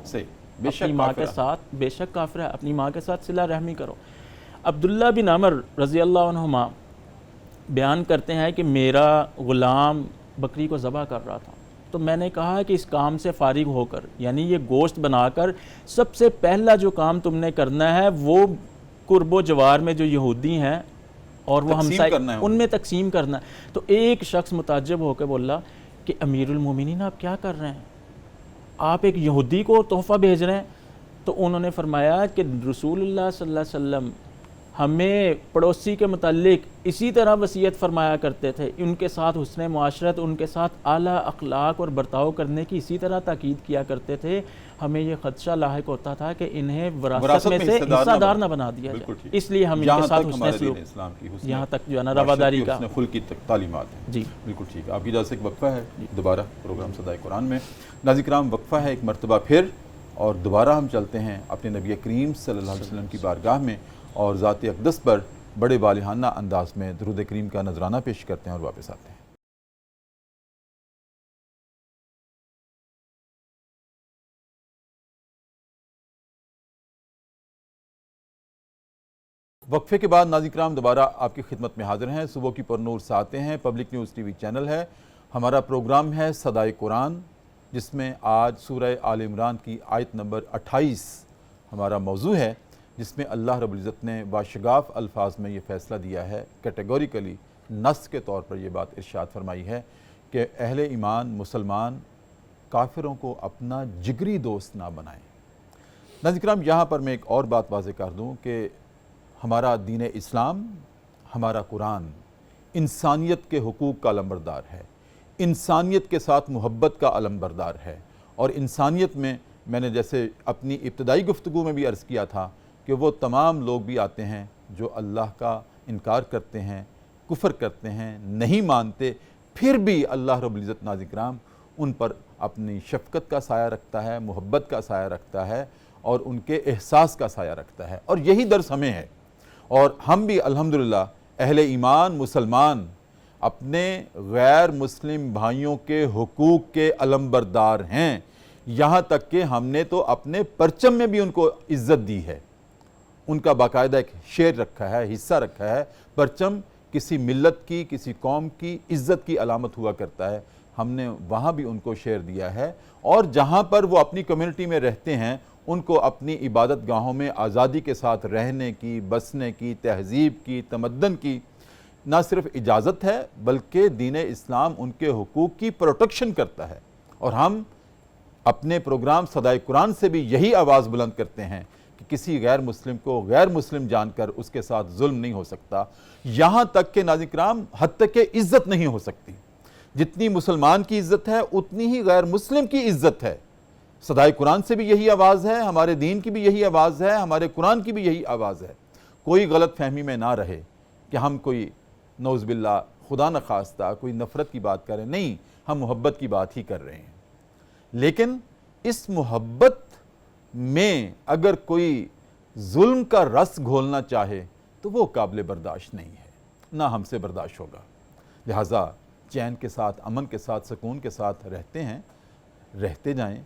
اپنی ماں کے ساتھ، بے شک کافر ہے، اپنی ماں کے ساتھ صلہ رحمی کرو. عبداللہ بن عمر رضی اللہ عنہما بیان کرتے ہیں کہ میرا غلام بکری کو ذبح کر رہا تھا، تو میں نے کہا کہ اس کام سے فارغ ہو کر، یعنی یہ گوشت بنا کر سب سے پہلا جو کام تم نے کرنا ہے وہ قرب و جوار میں جو یہودی ہیں اور وہ تقسیم کرنا ہے ان میں تقسیم کرنا ہے. تو ایک شخص متعجب ہو کے بولا کہ امیر المومنین آپ کیا کر رہے ہیں, آپ ایک یہودی کو تحفہ بھیج رہے ہیں. تو انہوں نے فرمایا کہ رسول اللہ صلی اللہ علیہ وسلم ہمیں پڑوسی کے متعلق اسی طرح وصیت فرمایا کرتے تھے, ان کے ساتھ حسن معاشرت, ان کے ساتھ اعلیٰ اخلاق اور برتاؤ کرنے کی اسی طرح تاکید کیا کرتے تھے. ہمیں یہ خدشہ لاحق ہوتا تھا کہ انہیں وراثت میں سے حصہ دار نہ بنا دیا جائے, اس لیے ہم ان کے ساتھ حسن سلوک, یہاں تک جو ہے نا رواداری کا حسن خلق کی تعلیمات ہیں. جی بالکل ٹھیک. آپ کی اجازت سے ایک وقفہ ہے دوبارہ پروگرام صدائے قرآن میں. ناظرین کرام, وقفہ ہے ایک مرتبہ پھر, اور دوبارہ ہم چلتے ہیں اپنے نبی کریم صلی اللہ علیہ وسلم کی بارگاہ میں اور ذات اقدس پر بڑے والہانہ انداز میں درود کریم کا نذرانہ پیش کرتے ہیں اور واپس آتے ہیں. وقفے کے بعد ناظرین کرام دوبارہ آپ کی خدمت میں حاضر ہیں. صبح کی پرنور ساتیں ہیں, پبلک نیوز ٹی وی چینل ہے. ہمارا پروگرام ہے صدائے قرآن, جس میں آج سورہ آل عمران کی آیت نمبر 28 ہمارا موضوع ہے, جس میں اللہ رب العزت نے باشگاف الفاظ میں یہ فیصلہ دیا ہے, کیٹیگوریکلی نص کے طور پر یہ بات ارشاد فرمائی ہے کہ اہل ایمان مسلمان کافروں کو اپنا جگری دوست نہ بنائیں. ناظرین کرام, یہاں پر میں ایک اور بات واضح کر دوں کہ ہمارا دین اسلام, ہمارا قرآن انسانیت کے حقوق کا علمبردار ہے, انسانیت کے ساتھ محبت کا علمبردار ہے. اور انسانیت میں نے جیسے اپنی ابتدائی گفتگو میں بھی عرض کیا تھا کہ وہ تمام لوگ بھی آتے ہیں جو اللہ کا انکار کرتے ہیں, کفر کرتے ہیں, نہیں مانتے, پھر بھی اللہ رب العزت ناظرین کرام ان پر اپنی شفقت کا سایہ رکھتا ہے, محبت کا سایہ رکھتا ہے اور ان کے احساس کا سایہ رکھتا ہے. اور یہی درس ہمیں ہے, اور ہم بھی الحمدللہ اہل ایمان مسلمان اپنے غیر مسلم بھائیوں کے حقوق کے علمبردار ہیں. یہاں تک کہ ہم نے تو اپنے پرچم میں بھی ان کو عزت دی ہے, ان کا باقاعدہ ایک شعر رکھا ہے, حصہ رکھا ہے. پرچم کسی ملت کی, کسی قوم کی عزت کی علامت ہوا کرتا ہے, ہم نے وہاں بھی ان کو شعر دیا ہے. اور جہاں پر وہ اپنی کمیونٹی میں رہتے ہیں ان کو اپنی عبادت گاہوں میں آزادی کے ساتھ رہنے کی, بسنے کی, تہذیب کی, تمدن کی نہ صرف اجازت ہے بلکہ دین اسلام ان کے حقوق کی پروٹیکشن کرتا ہے. اور ہم اپنے پروگرام صدائے قرآن سے بھی یہی آواز بلند کرتے ہیں کہ کسی غیر مسلم کو غیر مسلم جان کر اس کے ساتھ ظلم نہیں ہو سکتا, یہاں تک کہ ناظرین کرام حتی کہ عزت نہیں ہو سکتی. جتنی مسلمان کی عزت ہے اتنی ہی غیر مسلم کی عزت ہے. صدائے قرآن سے بھی یہی آواز ہے, ہمارے دین کی بھی یہی آواز ہے, ہمارے قرآن کی بھی یہی آواز ہے. کوئی غلط فہمی میں نہ رہے کہ ہم کوئی نعوذ باللہ خدا نخواستہ کوئی نفرت کی بات کریں, نہیں, ہم محبت کی بات ہی کر رہے ہیں. لیکن اس محبت میں اگر کوئی ظلم کا رس گھولنا چاہے تو وہ قابل برداشت نہیں ہے, نہ ہم سے برداشت ہوگا. لہٰذا چین کے ساتھ, امن کے ساتھ, سکون کے ساتھ رہتے ہیں, رہتے جائیں.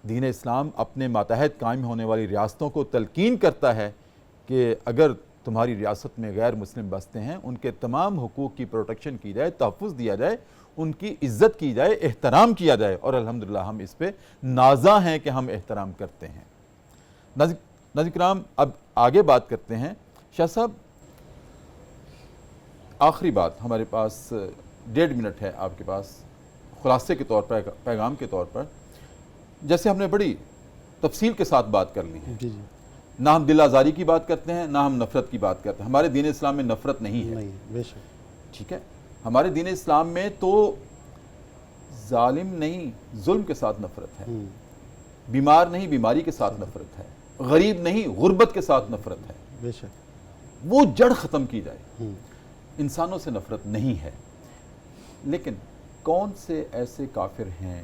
دین اسلام اپنے ماتحت قائم ہونے والی ریاستوں کو تلقین کرتا ہے کہ اگر تمہاری ریاست میں غیر مسلم بستے ہیں ان کے تمام حقوق کی پروٹیکشن کی جائے, تحفظ دیا جائے, ان کی عزت کی جائے, احترام کیا جائے. اور الحمدللہ ہم اس پہ نازاں ہیں کہ ہم احترام کرتے ہیں. ناظرین کرام, اب آگے بات کرتے ہیں. شاہ صاحب, آخری بات ہمارے پاس 1.5 منٹ ہے آپ کے پاس, خلاصے کے طور پر, پیغام کے طور پر. جیسے ہم نے بڑی تفصیل کے ساتھ بات کر لی ہے, جی جی, نہ ہم دل آزاری کی بات کرتے ہیں, نہ ہم نفرت کی بات کرتے ہیں. ہمارے دین اسلام میں نفرت نہیں ہے, نہیں, بے شک, ٹھیک ہے. ہمارے دین اسلام میں تو ظالم نہیں, ظلم کے ساتھ نفرت ہے, بیمار نہیں, بیماری کے ساتھ نفرت ہے, غریب نہیں, غربت کے ساتھ نفرت ہے. بے شک, وہ جڑ ختم کی جائے. انسانوں سے نفرت نہیں ہے. لیکن کون سے ایسے کافر ہیں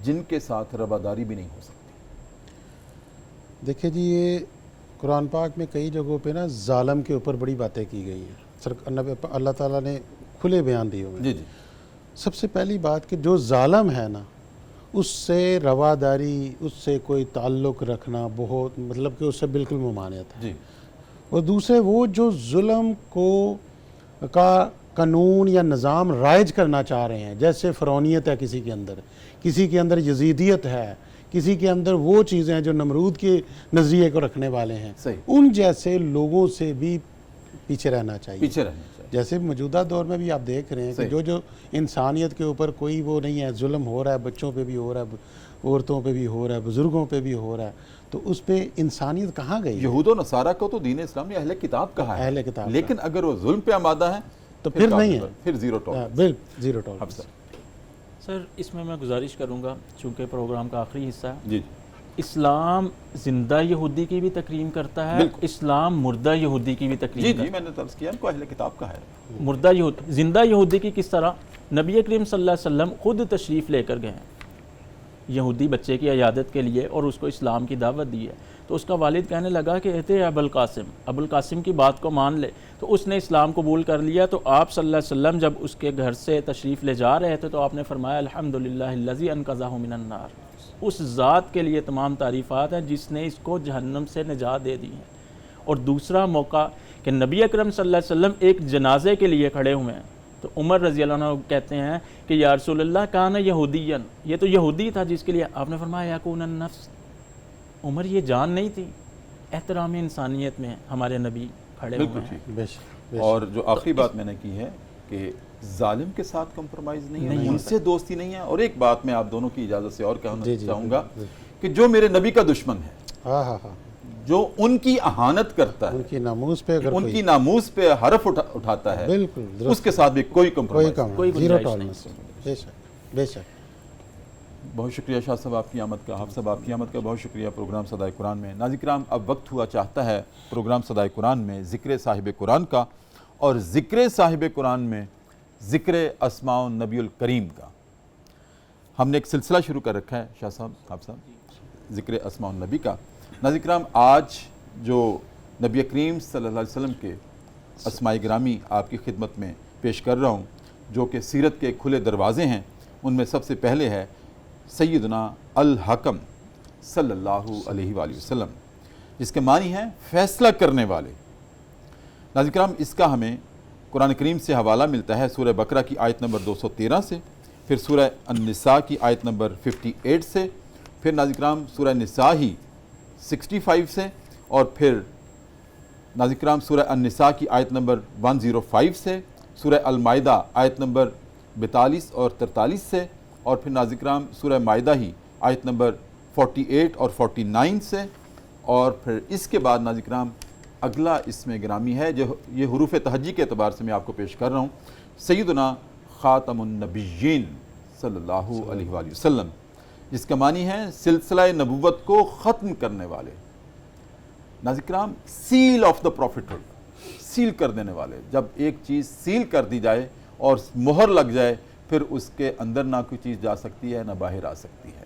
جن کے ساتھ رواداری بھی نہیں ہو سکتی؟ دیکھیں جی, یہ قرآن پاک میں کئی جگہوں پہ نا ظالم کے اوپر بڑی باتیں کی گئی ہیں. اللہ تعالیٰ نے کھلے بیان دیے ہوئے. جی جی. سب سے پہلی بات کہ جو ظالم ہے نا, اس سے رواداری, اس سے کوئی تعلق رکھنا بہت, مطلب کہ اس سے بالکل ممانعت ہے. جی. اور دوسرے وہ جو ظلم کا قانون یا نظام رائج کرنا چاہ رہے ہیں, جیسے فرعونیت ہے کسی کے اندر یزیدیت ہے, کسی کے اندر وہ چیزیں ہیں جو نمرود کے نظریے کو رکھنے والے ہیں, صحیح. ان جیسے لوگوں سے بھی پیچھے رہنا چاہیے. پیچھے رہنا چاہیے. جیسے موجودہ دور میں بھی آپ دیکھ رہے ہیں کہ جو انسانیت کے اوپر کوئی وہ نہیں ہے، ظلم ہو رہا ہے، بچوں پہ بھی ہو رہا ہے، عورتوں پہ بھی ہو رہا ہے، بزرگوں پہ بھی ہو رہا ہے، تو اس پہ انسانیت کہاں گئی؟ یہود و نصارہ کو تو دین اسلام نے اہل کتاب کہا ہے، اہل کتاب، لیکن اگر وہ ظلم پہ آمادہ ہیں تو پھر نہیں ہے، پھر زیرو ٹالرنس. بالکل زیرو ٹالرنس. سر اس میں گزارش کروں گا، چونکہ پروگرام کا آخری حصہ ہے، جی اسلام زندہ یہودی کی بھی تکریم کرتا ہے، اسلام مردہ یہودی کی بھی تکریم کرتا ہے. جی میں نے طرز کیا ان کو اہل کتاب کا ہے. مردہ یہودی، زندہ یہودی کی کس طرح؟ نبی کریم صلی اللہ علیہ وسلم خود تشریف لے کر گئے ہیں یہودی بچے کی عیادت کے لیے اور اس کو اسلام کی دعوت دی ہے. تو اس کا والد کہنے لگا کہ اتے ابو القاسم کی بات کو مان لے، تو اس نے اسلام قبول کر لیا. تو آپ صلی اللہ علیہ وسلم جب اس کے گھر سے تشریف لے جا رہے تھے تو آپ نے فرمایا الحمدللہ الذی انقذہ من النار. اس ذات کے لیے تمام تعریفات ہیں جس نے اس کو جہنم سے نجات دے دی ہے. اور دوسرا موقع کہ نبی اکرم صلی اللہ علیہ وسلم ایک جنازے کے لیے کھڑے ہوئے ہیں، تو عمر رضی اللہ عنہ کہتے ہیں کہ یا رسول اللہ کان یہودین، یہ تو یہودی تھا جس کے لیے آپ نے فرمایا یکون النفس. عمر یہ جان نہیں تھی. احترام انسانیت میں ہمارے نبی کھڑے ہوئے ہیں. بے شک. اور جو آخری بات میں نے کی ہے کہ ظالم کے ساتھ کمپرومائز نہیں ہے، ان سے دوستی نہیں ہے. اور ایک بات میں آپ دونوں کی اجازت سے اور کہنا چاہوں گا کہ جو میرے نبی کا دشمن ہے، جو ان کی اہانت کرتا ہے، ان کی ناموس پہ حرف اٹھاتا ہے، اس کے ساتھ بھی کوئی کمپرومائز نہیں. بے شک. بہت شکریہ شاہ صاحب آپ کی آمد کا، آپ صاحب آپ کی آمد کا بہت شکریہ پروگرام صدائے قرآن میں. ناظرین کرام، اب وقت ہوا چاہتا ہے پروگرام صدائے قرآن میں ذکر صاحب قرآن کا، اور ذکر صاحب قرآن میں ذکر اسماء النبی الکریم کا. ہم نے ایک سلسلہ شروع کر رکھا ہے شاہ صاحب، آپ صاحب، ذکر اسماء النبی کا. ناظرین کرام، آج جو نبی کریم صلی اللہ علیہ وسلم کے اسماء گرامی آپ کی خدمت میں پیش کر رہا ہوں، جو کہ سیرت کے کھلے دروازے ہیں، ان میں سب سے پہلے ہے سیدنا الحکم صلی اللہ علیہ وآلہ وسلم، جس کے معنی ہیں فیصلہ کرنے والے. ناظرین کرام، اس کا ہمیں قرآن کریم سے حوالہ ملتا ہے سورہ بقرہ کی آیت نمبر 213 سے، پھر سورہ النساء کی آیت نمبر 58 سے، پھر ناظرین کرام سورہ نساء ہی 65 سے، اور پھر ناظرین کرام سورہ النساء کی آیت نمبر 105 سے، سورہ المائدہ آیت نمبر 42 اور 43 سے، اور پھر ناظرین کرام سورہ مائدہ ہی آیت نمبر 48 اور 49 سے، اور پھر اس کے بعد ناظرین کرام اگلا اسم گرامی ہے جو یہ حروف تہجی کے اعتبار سے میں آپ کو پیش کر رہا ہوں، سیدنا خاتم النبیین صلی اللہ علیہ وآلہ وسلم، جس کا معنی ہے سلسلہ نبوت کو ختم کرنے والے. ناظرین کرام، سیل آف دا پروفیٹہڈ، سیل کر دینے والے. جب ایک چیز سیل کر دی جائے اور مہر لگ جائے، پھر اس کے اندر نہ کوئی چیز جا سکتی ہے نہ باہر آ سکتی ہے.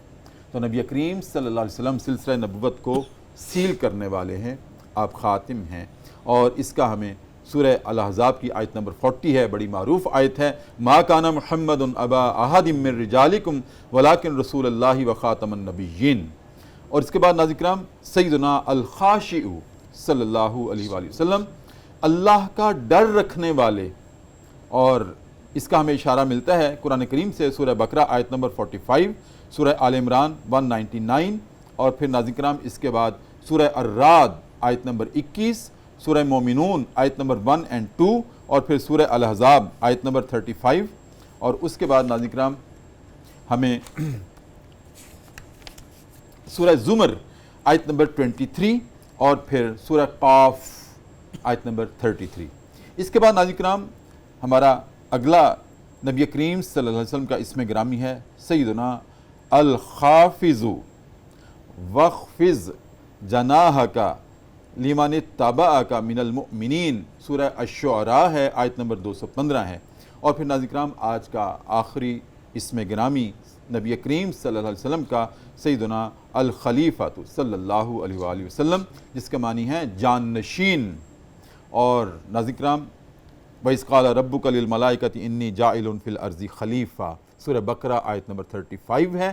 تو نبی کریم صلی اللہ علیہ وسلم سلسلہ نبوت کو سیل کرنے والے ہیں، آپ خاتم ہیں. اور اس کا ہمیں سورہ الاحزاب کی آیت نمبر 40 ہے، بڑی معروف آیت ہے، ما کان محمد ابا احد من رجالکم ولکن رسول اللہ و خاتم النبیین. اور اس کے بعد ناظرین کرام سیدنا الخاشع صلی اللہ علیہ وآلہ وسلم، اللہ کا ڈر رکھنے والے. اور اس کا ہمیں اشارہ ملتا ہے قرآن کریم سے سورہ بقرہ آیت نمبر 45، سورہ آل عمران 199، اور پھر ناظرین کرام اس کے بعد سورہ الرعد آیت نمبر 21، سورہ مومنون آیت نمبر 1 اور 2، اور پھر سورہ الاحزاب آیت نمبر 35، اور اس کے بعد ناظرین کرام ہمیں سورہ زمر آیت نمبر 23، اور پھر سورہ قاف آیت نمبر 33. اس کے بعد ناظرین کرام ہمارا اگلا نبی کریم صلی اللہ علیہ وسلم کا اسم گرامی ہے سیدنا الخافض وخفض جناحک لمن اتبعک من المؤمنین، سورہ الشعراء ہے، آیت نمبر 215 ہے. اور پھر ناظرین کرام آج کا آخری اسم گرامی نبی کریم صلی اللہ علیہ وسلم کا سیدنا الخلیفۃ صلی اللہ علیہ وآلہ وسلم، جس کا معنی ہے جان نشین. اور ناظرین کرام وَإِذْ قَالَ رَبُّكَ لِلْمَلَائِكَةِ إِنِّي جَاعِلٌ فِي الْأَرْضِ خلیفہ، سورہ بقرہ آیت نمبر 35 ہے.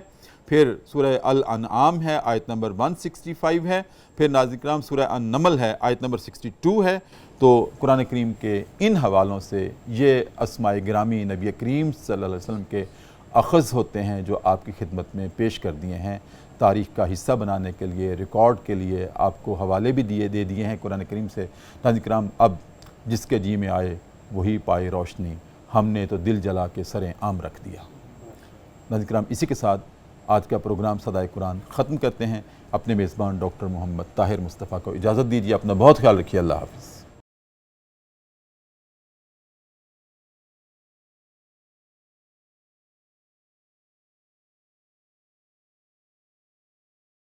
پھر سورہ الانعام ہے، آیت نمبر 165 ہے. پھر ناظرین کرام سورہ النمل ہے، آیت نمبر 62 ہے. تو قرآن کریم کے ان حوالوں سے یہ اسماء گرامی نبی کریم صلی اللہ علیہ وسلم کے اخذ ہوتے ہیں جو آپ کی خدمت میں پیش کر دیے ہیں. تاریخ کا حصہ بنانے کے لیے، ریکارڈ کے لیے آپ کو حوالے بھی دے دیے ہیں قرآن کریم سے. ناظرین کرام اب جس کے جی میں آئے وہی پائے روشنی، ہم نے تو دل جلا کے سریں عام رکھ دیا۔ ناظرین کرام، اسی کے ساتھ آج کا پروگرام صدائے قرآن ختم کرتے ہیں۔ اپنے میزبان ڈاکٹر محمد طاہر مصطفیٰ کو اجازت دیجیے، اپنا بہت خیال رکھیے، اللہ حافظ۔